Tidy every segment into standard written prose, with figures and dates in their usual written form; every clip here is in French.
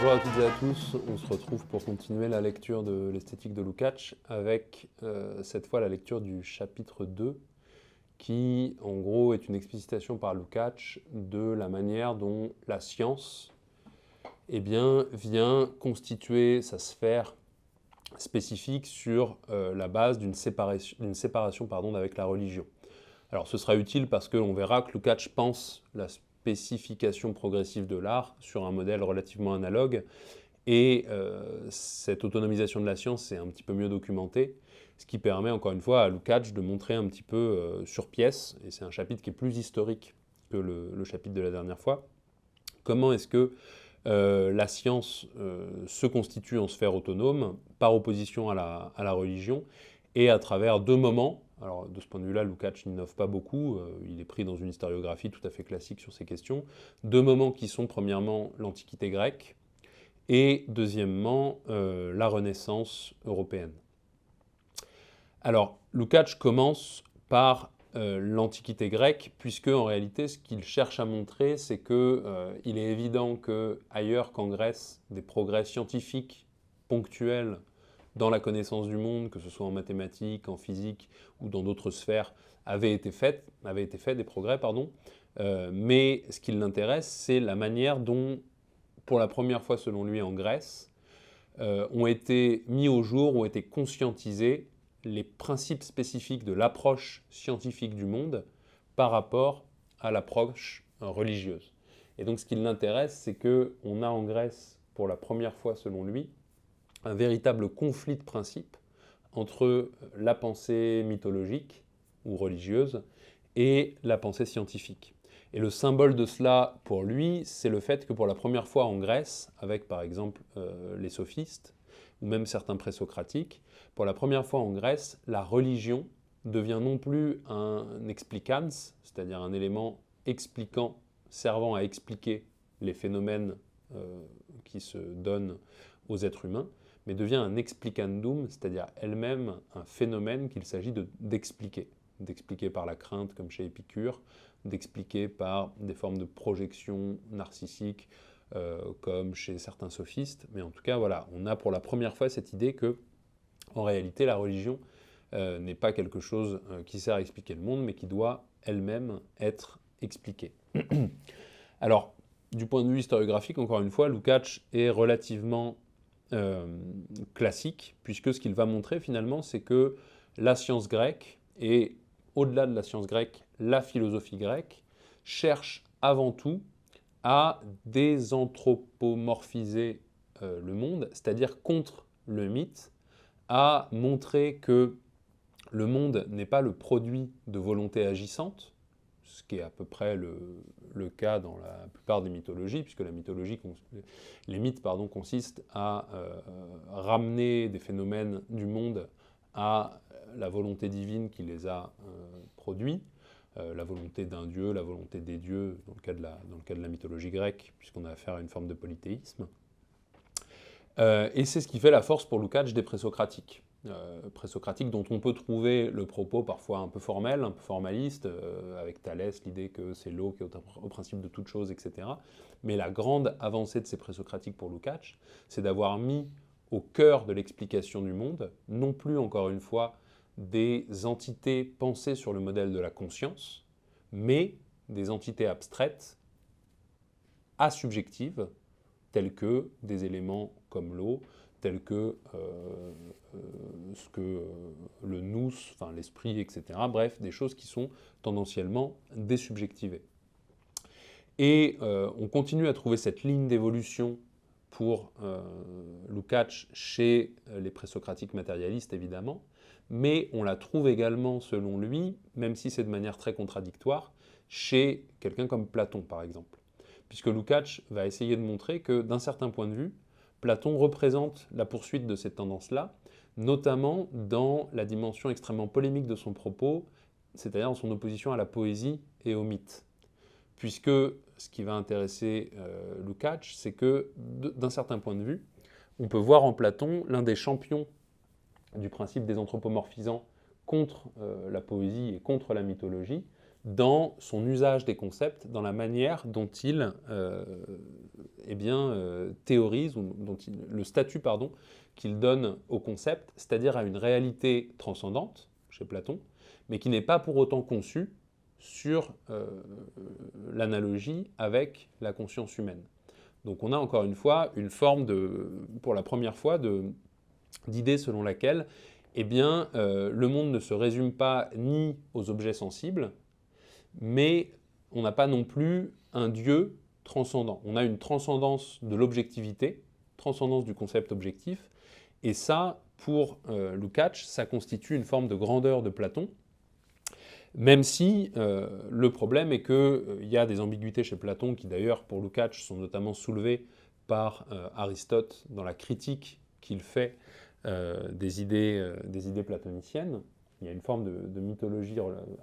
Bonjour à toutes et à tous, on se retrouve pour continuer la lecture de l'esthétique de Lukács avec cette fois la lecture du chapitre 2 qui en gros est une explicitation par Lukács de la manière dont la science vient constituer sa sphère spécifique sur la base d'une séparation avec la religion. Alors ce sera utile parce qu'on verra que Lukács pense la spécification progressive de l'art sur un modèle relativement analogue et cette autonomisation de la science est un petit peu mieux documentée, ce qui permet encore une fois à Lukács de montrer un petit peu sur pièce, et c'est un chapitre qui est plus historique que le chapitre de la dernière fois, comment est-ce que la science se constitue en sphère autonome par opposition à la religion et à travers deux moments. Alors de ce point de vue-là, Lukács n'innove pas beaucoup, il est pris dans une historiographie tout à fait classique sur ces questions. Deux moments qui sont premièrement l'Antiquité grecque et deuxièmement la Renaissance européenne. Alors Lukács commence par l'Antiquité grecque, puisque en réalité ce qu'il cherche à montrer, c'est qu'il est évident qu'ailleurs qu'en Grèce, des progrès scientifiques ponctuels dans la connaissance du monde, que ce soit en mathématiques, en physique ou dans d'autres sphères, avaient été faits des progrès, mais ce qui l'intéresse, c'est la manière dont, pour la première fois selon lui en Grèce, ont été mis au jour, ont été conscientisés les principes spécifiques de l'approche scientifique du monde par rapport à l'approche religieuse. Et donc ce qui l'intéresse, c'est qu'on a en Grèce, pour la première fois selon lui, un véritable conflit de principes entre la pensée mythologique ou religieuse et la pensée scientifique. Et le symbole de cela, pour lui, c'est le fait que pour la première fois en Grèce, avec par exemple les sophistes, ou même certains présocratiques, pour la première fois en Grèce, la religion devient non plus un explicans, c'est-à-dire un élément expliquant, servant à expliquer les phénomènes qui se donnent aux êtres humains, mais devient un explicandum, c'est-à-dire elle-même un phénomène qu'il s'agit d'expliquer. D'expliquer par la crainte, comme chez Épicure, d'expliquer par des formes de projection narcissique, comme chez certains sophistes. Mais en tout cas, voilà, on a pour la première fois cette idée que, en réalité, la religion n'est pas quelque chose qui sert à expliquer le monde, mais qui doit elle-même être expliquée. Alors, du point de vue historiographique, encore une fois, Lukács est relativement classique, puisque ce qu'il va montrer finalement, c'est que la science grecque, et au-delà de la science grecque, la philosophie grecque, cherche avant tout à désanthropomorphiser le monde, c'est-à-dire contre le mythe, à montrer que le monde n'est pas le produit de volonté agissante, ce qui est à peu près le cas dans la plupart des mythologies, puisque les mythes consistent à ramener des phénomènes du monde à la volonté divine qui les a produits, la volonté d'un dieu, la volonté des dieux, dans le cas de la mythologie grecque, puisqu'on a affaire à une forme de polythéisme. Et c'est ce qui fait la force pour Lukács des présocratiques. Présocratiques dont on peut trouver le propos parfois un peu formel, un peu formaliste, avec Thalès, l'idée que c'est l'eau qui est au principe de toute chose, etc. Mais la grande avancée de ces présocratiques pour Lukács, c'est d'avoir mis au cœur de l'explication du monde, non plus encore une fois des entités pensées sur le modèle de la conscience, mais des entités abstraites, asubjectives, telles que des éléments comme l'eau, tels que le nous, enfin l'esprit, etc. Bref, des choses qui sont tendanciellement désubjectivées. Et on continue à trouver cette ligne d'évolution pour Lukács chez les présocratiques matérialistes, évidemment, mais on la trouve également, selon lui, même si c'est de manière très contradictoire, chez quelqu'un comme Platon, par exemple. Puisque Lukács va essayer de montrer que, d'un certain point de vue, Platon représente la poursuite de cette tendance-là, notamment dans la dimension extrêmement polémique de son propos, c'est-à-dire en son opposition à la poésie et au mythe. Puisque ce qui va intéresser Lukács, c'est que, d'un certain point de vue, on peut voir en Platon l'un des champions du principe des anthropomorphisants contre la poésie et contre la mythologie, dans son usage des concepts, dans la manière dont il théorise, ou le statut qu'il donne au concept, c'est-à-dire à une réalité transcendante, chez Platon, mais qui n'est pas pour autant conçue sur l'analogie avec la conscience humaine. Donc on a encore une fois une forme pour la première fois, d'idée selon laquelle le monde ne se résume pas ni aux objets sensibles, mais on n'a pas non plus un Dieu transcendant. On a une transcendance de l'objectivité, transcendance du concept objectif, et ça, pour Lukács, ça constitue une forme de grandeur de Platon, même si le problème est qu'il y a des ambiguïtés chez Platon qui d'ailleurs pour Lukács sont notamment soulevées par Aristote dans la critique qu'il fait des idées platoniciennes. Il y a une forme de mythologie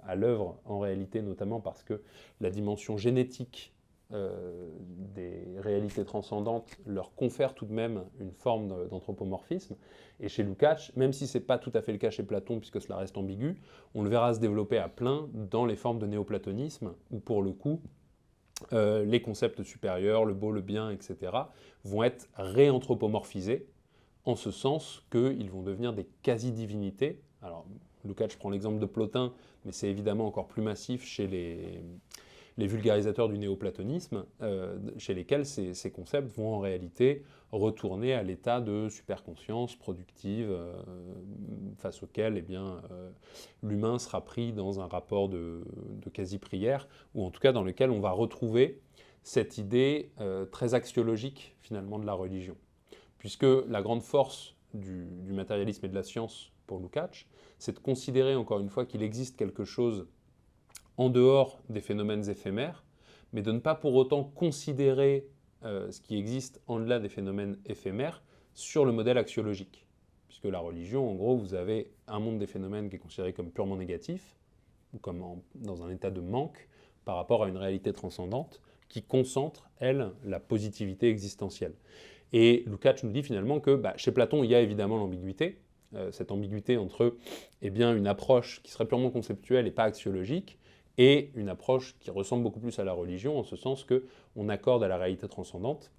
à l'œuvre en réalité, notamment parce que la dimension génétique des réalités transcendantes leur confère tout de même une forme d'anthropomorphisme. Et chez Lukács, même si ce n'est pas tout à fait le cas chez Platon, puisque cela reste ambigu, on le verra se développer à plein dans les formes de néoplatonisme, où pour le coup, les concepts supérieurs, le beau, le bien, etc., vont être réanthropomorphisés, en ce sens qu'ils vont devenir des quasi-divinités. Alors, Lukács prend l'exemple de Plotin, mais c'est évidemment encore plus massif chez les vulgarisateurs du néoplatonisme, chez lesquels ces concepts vont en réalité retourner à l'état de superconscience productive, face auquel l'humain sera pris dans un rapport de quasi-prière, ou en tout cas dans lequel on va retrouver cette idée très axiologique finalement de la religion. Puisque la grande force du matérialisme et de la science pour Lukács, c'est de considérer encore une fois qu'il existe quelque chose en dehors des phénomènes éphémères, mais de ne pas pour autant considérer ce qui existe en delà des phénomènes éphémères sur le modèle axiologique. Puisque la religion, en gros, vous avez un monde des phénomènes qui est considéré comme purement négatif, ou comme dans un état de manque, par rapport à une réalité transcendante, qui concentre, elle, la positivité existentielle. Et Lukács nous dit finalement que chez Platon, il y a évidemment l'ambiguïté, cette ambiguïté entre une approche qui serait purement conceptuelle et pas axiologique, et une approche qui ressemble beaucoup plus à la religion, en ce sens qu'on accorde à la réalité transcendante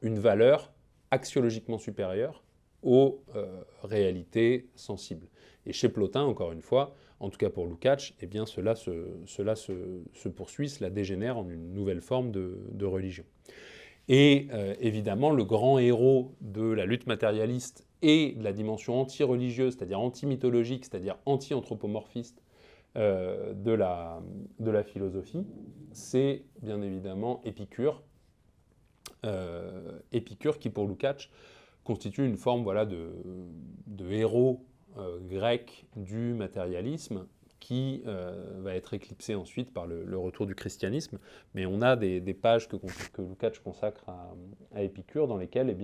une valeur axiologiquement supérieure aux réalités sensibles. Et chez Plotin, encore une fois, en tout cas pour Lukács, cela se poursuit, cela dégénère en une nouvelle forme de religion. Et évidemment, le grand héros de la lutte matérialiste et de la dimension anti-religieuse, c'est-à-dire anti-mythologique, c'est-à-dire anti-anthropomorphiste de la philosophie, c'est bien évidemment Épicure. Épicure qui, pour Lukács, constitue une forme de héros grec du matérialisme, qui va être éclipsé ensuite par le retour du christianisme. Mais on a des pages que Lukács consacre à Épicure, dans lesquelles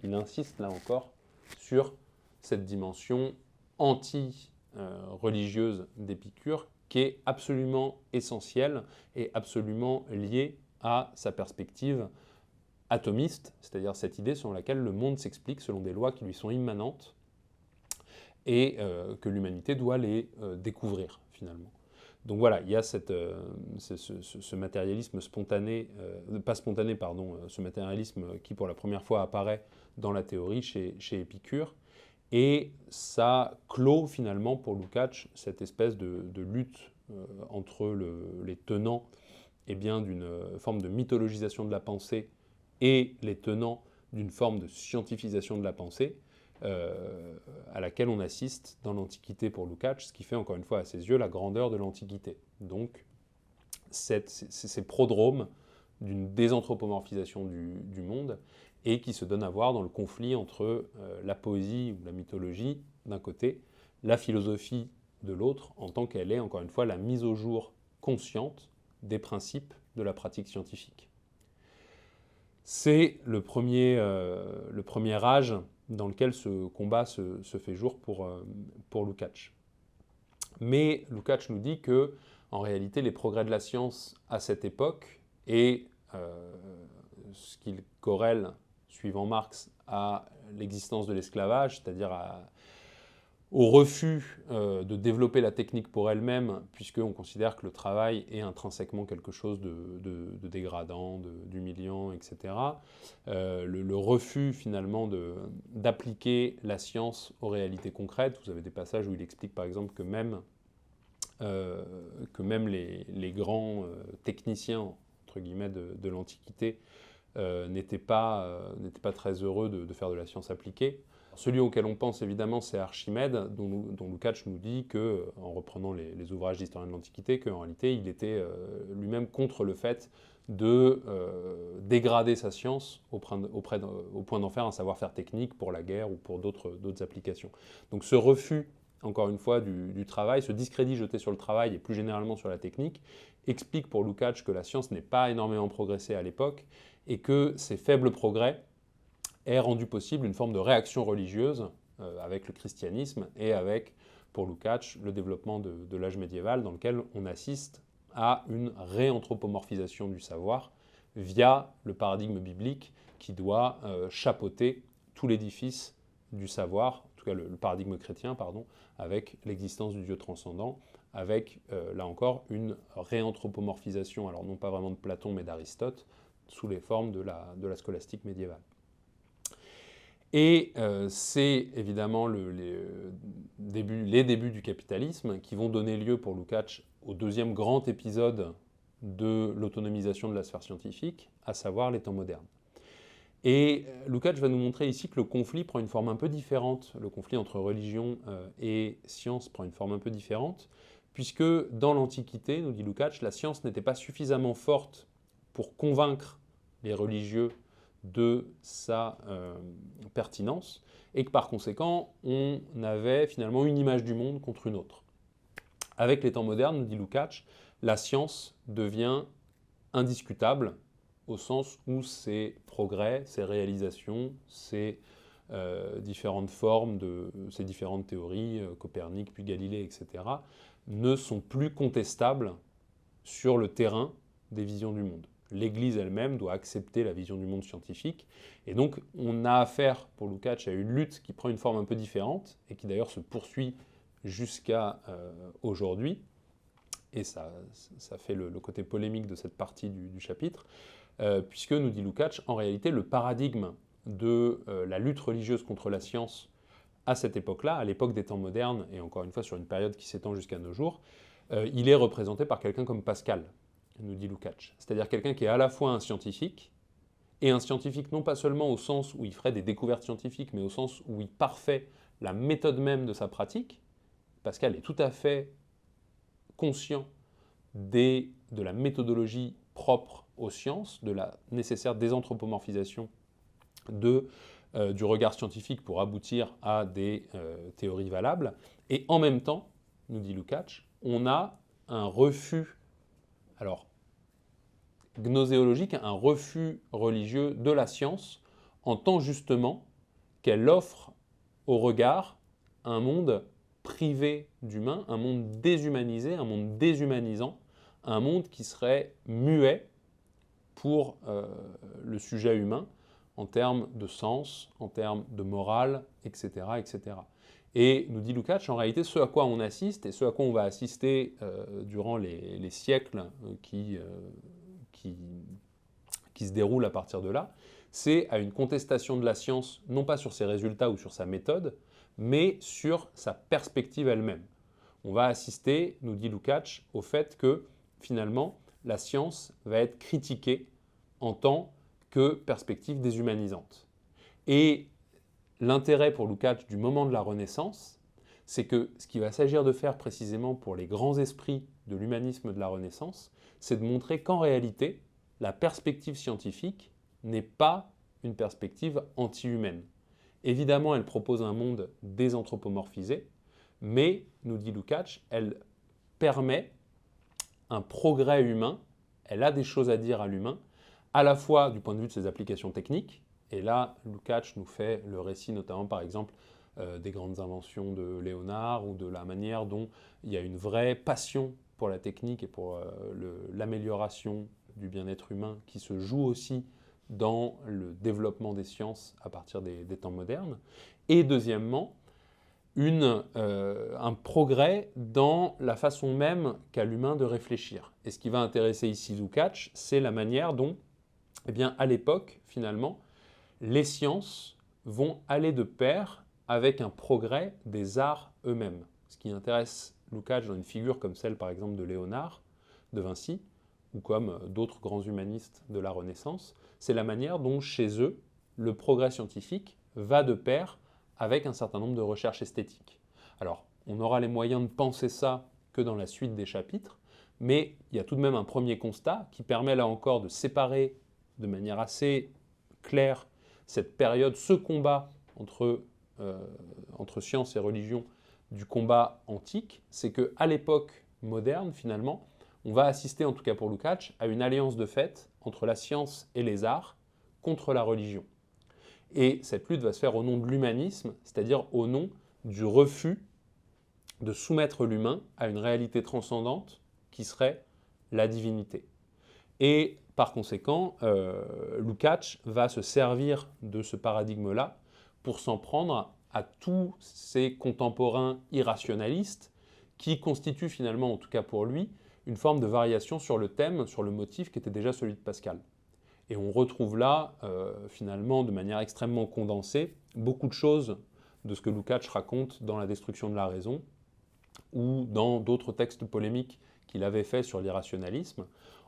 il insiste là encore sur cette dimension anti-religieuse d'Épicure, qui est absolument essentielle et absolument liée à sa perspective atomiste, c'est-à-dire cette idée selon laquelle le monde s'explique selon des lois qui lui sont immanentes, et que l'humanité doit les découvrir finalement. Donc voilà, il y a ce matérialisme spontané, ce matérialisme qui pour la première fois apparaît dans la théorie chez Épicure, et ça clôt finalement pour Lukács cette espèce de lutte entre les tenants d'une forme de mythologisation de la pensée et les tenants d'une forme de scientifisation de la pensée, à laquelle on assiste dans l'Antiquité pour Lukács, ce qui fait encore une fois à ses yeux la grandeur de l'Antiquité. Donc ces prodromes d'une désanthropomorphisation du monde, et qui se donne à voir dans le conflit entre la poésie ou la mythologie d'un côté, la philosophie de l'autre, en tant qu'elle est encore une fois la mise au jour consciente des principes de la pratique scientifique. C'est le premier âge dans lequel ce combat se fait jour pour Lukács. Mais Lukács nous dit que, en réalité, les progrès de la science à cette époque, et ce qu'il corrèle, suivant Marx, à l'existence de l'esclavage, c'est-à-dire au refus de développer la technique pour elle-même, puisqu'on considère que le travail est intrinsèquement quelque chose de dégradant, d'humiliant, etc. Le refus finalement d'appliquer la science aux réalités concrètes. Vous avez des passages où il explique par exemple que même les grands techniciens entre guillemets, de l'Antiquité n'étaient pas très heureux de faire de la science appliquée. Celui auquel on pense évidemment, c'est Archimède, dont Lukács nous dit que, en reprenant les ouvrages d'historiens de l'Antiquité, qu'en réalité il était lui-même contre le fait de dégrader sa science au point d'en faire un savoir-faire technique pour la guerre ou pour d'autres applications. Donc ce refus, encore une fois, du travail, ce discrédit jeté sur le travail et plus généralement sur la technique, explique pour Lukács que la science n'est pas énormément progressée à l'époque et que ces faibles progrès aient rendu possible une forme de réaction religieuse avec le christianisme et avec, pour Lukács, le développement de l'âge médiéval dans lequel on assiste à une réanthropomorphisation du savoir via le paradigme biblique qui doit chapeauter tout l'édifice du savoir, en tout cas le paradigme chrétien, pardon, avec l'existence du Dieu transcendant, avec, là encore, une réanthropomorphisation, alors non pas vraiment de Platon, mais d'Aristote, sous les formes de la scolastique médiévale. Et c'est évidemment les débuts du capitalisme qui vont donner lieu pour Lukács au deuxième grand épisode de l'autonomisation de la sphère scientifique, à savoir les temps modernes. Et Lukács va nous montrer ici que le conflit prend une forme un peu différente, le conflit entre religion et science prend une forme un peu différente, puisque dans l'Antiquité, nous dit Lukács, la science n'était pas suffisamment forte pour convaincre les religieux de sa pertinence, et que par conséquent, on avait finalement une image du monde contre une autre. Avec les temps modernes, nous dit Lukács, la science devient indiscutable, au sens où ces progrès, ces réalisations, ces différentes formes, ces différentes théories, Copernic, puis Galilée, etc., ne sont plus contestables sur le terrain des visions du monde. L'Église elle-même doit accepter la vision du monde scientifique. Et donc, on a affaire, pour Lukács, à une lutte qui prend une forme un peu différente, et qui d'ailleurs se poursuit jusqu'à aujourd'hui. Et ça fait le côté polémique de cette partie du chapitre, puisque, nous dit Lukács, en réalité, le paradigme de la lutte religieuse contre la science à cette époque-là, à l'époque des temps modernes, et encore une fois sur une période qui s'étend jusqu'à nos jours, il est représenté par quelqu'un comme Pascal, nous dit Lukács. C'est-à-dire quelqu'un qui est à la fois un scientifique, et un scientifique non pas seulement au sens où il ferait des découvertes scientifiques, mais au sens où il parfait la méthode même de sa pratique. Pascal est tout à fait conscient de la méthodologie propre aux sciences, de la nécessaire désanthropomorphisation du regard scientifique pour aboutir à des théories valables. Et en même temps, nous dit Lukács, on a un refus, alors gnoséologique, un refus religieux de la science en tant justement qu'elle offre au regard un monde privé d'humain, un monde déshumanisé, un monde déshumanisant, un monde qui serait muet pour le sujet humain en termes de sens, en termes de morale, etc., etc. Et nous dit Lukács, en réalité, ce à quoi on assiste, et ce à quoi on va assister durant les siècles qui se déroulent à partir de là, c'est à une contestation de la science, non pas sur ses résultats ou sur sa méthode, mais sur sa perspective elle-même. On va assister, nous dit Lukács, au fait que, finalement, la science va être critiquée en tant que perspective déshumanisante. Et l'intérêt pour Lukács du moment de la Renaissance, c'est que ce qu'il va s'agir de faire précisément pour les grands esprits de l'humanisme de la Renaissance, c'est de montrer qu'en réalité, la perspective scientifique n'est pas une perspective anti-humaine. Évidemment, elle propose un monde désanthropomorphisé, mais, nous dit Lukács, elle permet un progrès humain, elle a des choses à dire à l'humain, à la fois du point de vue de ses applications techniques, et là, Lukács nous fait le récit notamment, par exemple, des grandes inventions de Léonard, ou de la manière dont il y a une vraie passion pour la technique et pour l'amélioration du bien-être humain qui se joue aussi dans le développement des sciences à partir des temps modernes. Et deuxièmement, un progrès dans la façon même qu'a l'humain de réfléchir. Et ce qui va intéresser ici Lukács, c'est la manière dont, eh bien, à l'époque, finalement, les sciences vont aller de pair avec un progrès des arts eux-mêmes. Ce qui intéresse Lukács dans une figure comme celle, par exemple, de Léonard de Vinci, ou comme d'autres grands humanistes de la Renaissance, c'est la manière dont, chez eux, le progrès scientifique va de pair avec un certain nombre de recherches esthétiques. Alors, on aura les moyens de penser ça que dans la suite des chapitres, mais il y a tout de même un premier constat qui permet là encore de séparer de manière assez claire cette période, ce combat entre science et religion du combat antique, c'est qu'à l'époque moderne, finalement, on va assister, en tout cas pour Lukács, à une alliance de fait entre la science et les arts contre la religion. Et cette lutte va se faire au nom de l'humanisme, c'est-à-dire au nom du refus de soumettre l'humain à une réalité transcendante qui serait la divinité. Et par conséquent, Lukács va se servir de ce paradigme-là pour s'en prendre à tous ses contemporains irrationalistes qui constituent finalement, en tout cas pour lui, une forme de variation sur le thème, sur le motif qui était déjà celui de Pascal. Et on retrouve là, finalement, de manière extrêmement condensée, beaucoup de choses de ce que Lukács raconte dans La destruction de la raison ou dans d'autres textes polémiques qu'il avait faits sur l'irrationalisme,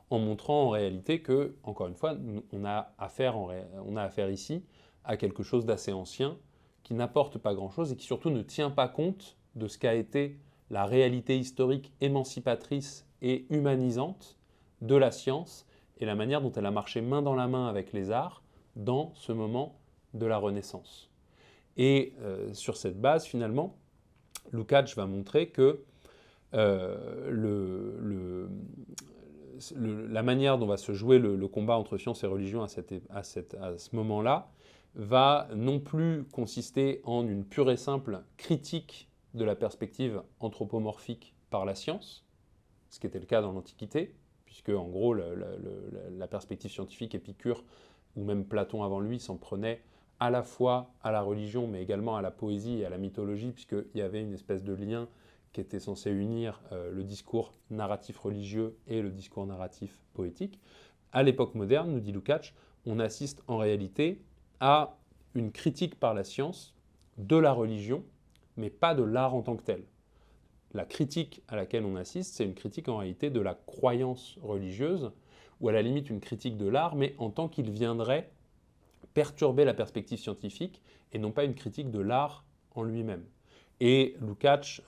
en montrant en réalité que, encore une fois, on a affaire ici à quelque chose d'assez ancien, qui n'apporte pas grand-chose et qui surtout ne tient pas compte de ce qu'a été la réalité historique émancipatrice et humanisante de la science et la manière dont elle a marché main dans la main avec les arts dans ce moment de la Renaissance. Et sur cette base, finalement, Lukács va montrer que la manière dont va se jouer le combat entre science et religion à ce moment-là va non plus consister en une pure et simple critique de la perspective anthropomorphique par la science, ce qui était le cas dans l'Antiquité, puisque en gros la perspective scientifique, Épicure ou même Platon avant lui s'en prenait à la fois à la religion mais également à la poésie et à la mythologie, puisqu'il y avait une espèce de lien qui était censé unir le discours narratif religieux et le discours narratif poétique. À l'époque moderne, nous dit Lukács, on assiste en réalité à une critique par la science de la religion, mais pas de l'art en tant que tel. La critique à laquelle on assiste, c'est une critique en réalité de la croyance religieuse, ou à la limite une critique de l'art, mais en tant qu'il viendrait perturber la perspective scientifique, et non pas une critique de l'art en lui-même. Et Lukács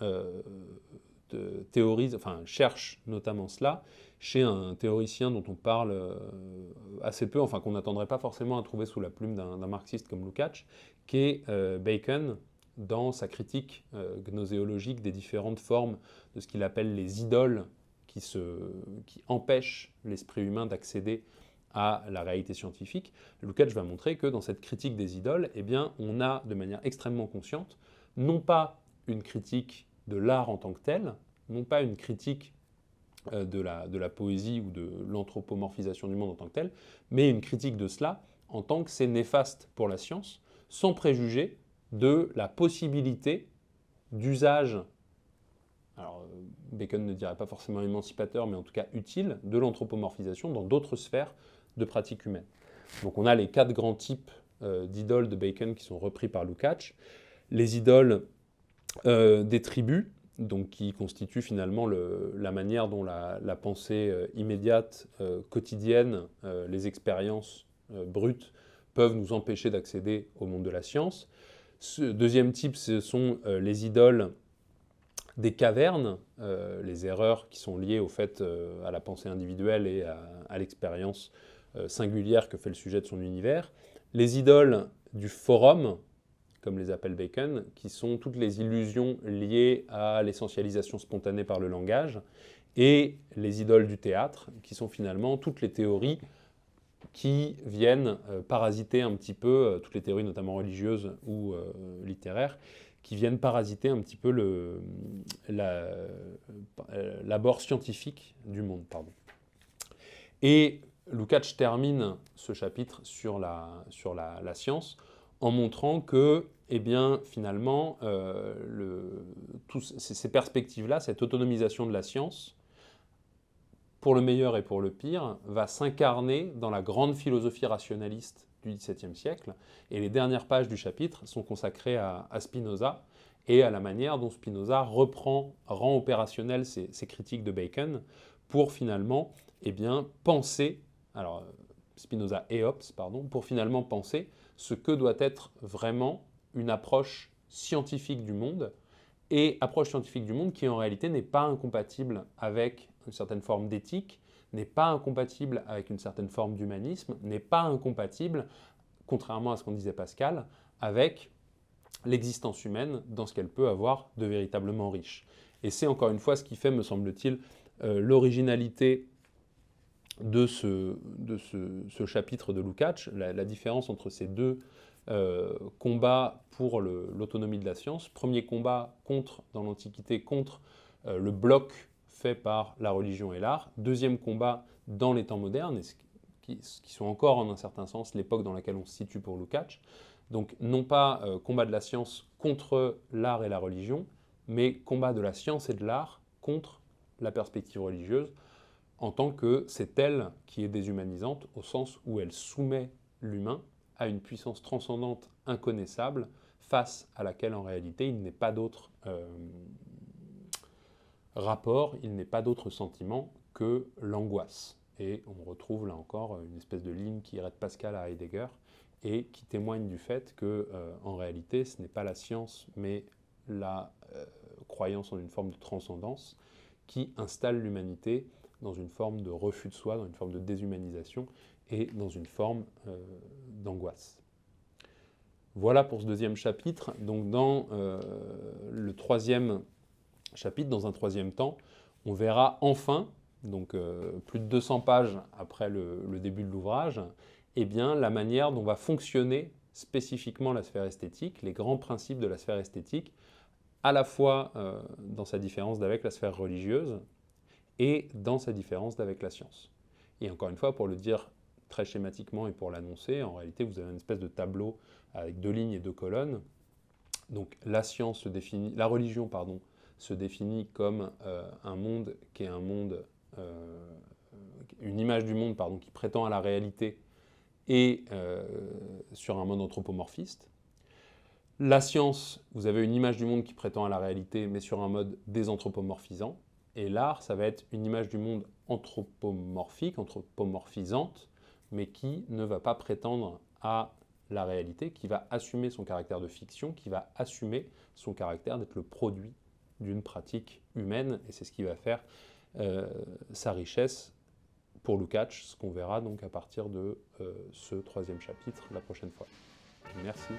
cherche notamment cela chez un théoricien dont on parle assez peu, enfin qu'on n'attendrait pas forcément à trouver sous la plume d'un marxiste comme Lukács, qui est Bacon, dans sa critique gnoséologique des différentes formes de ce qu'il appelle les idoles qui empêchent l'esprit humain d'accéder à la réalité scientifique. Lukács va montrer que dans cette critique des idoles, eh bien, on a de manière extrêmement consciente non pas une critique de l'art en tant que tel, non pas une critique de la poésie ou de l'anthropomorphisation du monde en tant que tel, mais une critique de cela en tant que c'est néfaste pour la science, sans préjuger de la possibilité d'usage, alors Bacon ne dirait pas forcément émancipateur, mais en tout cas utile, de l'anthropomorphisation dans d'autres sphères de pratique humaine. Donc on a les 4 grands types d'idoles de Bacon qui sont repris par Lukács. Les idoles des tribus, donc qui constituent finalement la manière dont la pensée immédiate, quotidienne, les expériences brutes peuvent nous empêcher d'accéder au monde de la science. Deuxième type, ce sont les idoles des cavernes, les erreurs qui sont liées au fait à la pensée individuelle et à l'expérience singulière que fait le sujet de son univers. Les idoles du forum, comme les appelle Bacon, qui sont toutes les illusions liées à l'essentialisation spontanée par le langage, et les idoles du théâtre, qui sont finalement toutes les théories qui viennent parasiter un petit peu, toutes les théories notamment religieuses ou littéraires, qui viennent parasiter un petit peu l'abord scientifique du monde. Pardon. Et Lukács termine ce chapitre sur la science en montrant que eh bien, finalement, ces perspectives-là, cette autonomisation de la science, pour le meilleur et pour le pire, va s'incarner dans la grande philosophie rationaliste du XVIIe siècle. Et les dernières pages du chapitre sont consacrées à Spinoza et à la manière dont Spinoza rend opérationnelles ces critiques de Bacon pour finalement penser, alors Spinoza et Hobbes, pardon, pour finalement penser ce que doit être vraiment une approche scientifique du monde, et approche scientifique du monde qui en réalité n'est pas incompatible avec une certaine forme d'éthique, n'est pas incompatible avec une certaine forme d'humanisme, n'est pas incompatible, contrairement à ce qu'en disait Pascal, avec l'existence humaine dans ce qu'elle peut avoir de véritablement riche. Et c'est encore une fois ce qui fait, me semble-t-il, l'originalité de ce chapitre de Lukács, la différence entre ces deux combats pour l'autonomie de la science. Premier combat dans l'Antiquité contre le bloc fait par la religion et l'art. Deuxième combat dans les temps modernes, qui sont encore en un certain sens l'époque dans laquelle on se situe pour Lukács. Donc non pas combat de la science contre l'art et la religion, mais combat de la science et de l'art contre la perspective religieuse, en tant que c'est elle qui est déshumanisante, au sens où elle soumet l'humain à une puissance transcendante inconnaissable, face à laquelle en réalité il n'est pas d'autre rapport, il n'est pas d'autre sentiment que l'angoisse. Et on retrouve là encore une espèce de ligne qui irait de Pascal à Heidegger et qui témoigne du fait que, en réalité, ce n'est pas la science, mais la croyance en une forme de transcendance qui installe l'humanité dans une forme de refus de soi, dans une forme de déshumanisation et dans une forme d'angoisse. Voilà pour ce deuxième chapitre. Donc dans le troisième chapitre, dans un troisième temps, on verra enfin, donc plus de 200 pages après le début de l'ouvrage, eh bien, la manière dont va fonctionner spécifiquement la sphère esthétique, les grands principes de la sphère esthétique, à la fois dans sa différence d'avec la sphère religieuse et dans sa différence d'avec la science. Et encore une fois, pour le dire très schématiquement et pour l'annoncer, en réalité, vous avez une espèce de tableau avec 2 lignes et 2 colonnes. Donc la religion, se définit comme un monde qui est une image du monde, qui prétend à la réalité et sur un mode anthropomorphiste. La science, vous avez une image du monde qui prétend à la réalité, mais sur un mode désanthropomorphisant. Et l'art, ça va être une image du monde anthropomorphique, anthropomorphisante, mais qui ne va pas prétendre à la réalité, qui va assumer son caractère de fiction, qui va assumer son caractère d'être le produit d'une pratique humaine. Et c'est ce qui va faire sa richesse pour Lukács, ce qu'on verra donc à partir de ce troisième chapitre la prochaine fois. Merci.